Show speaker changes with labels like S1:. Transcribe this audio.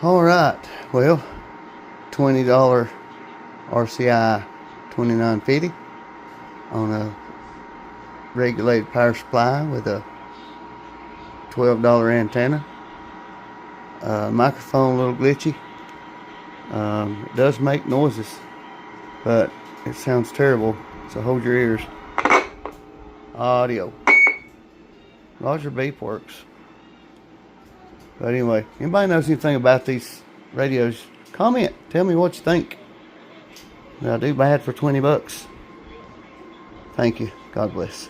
S1: Alright, well, $20 RCI 2950 on a regulated power supply with a $12 antenna. Microphone a little glitchy. It does make noises, but it sounds terrible, so hold your ears. Audio. Roger beep works. But anyway, anybody knows anything about these radios, comment. Tell me what you think. I'll do bad for 20 bucks. Thank you. God bless.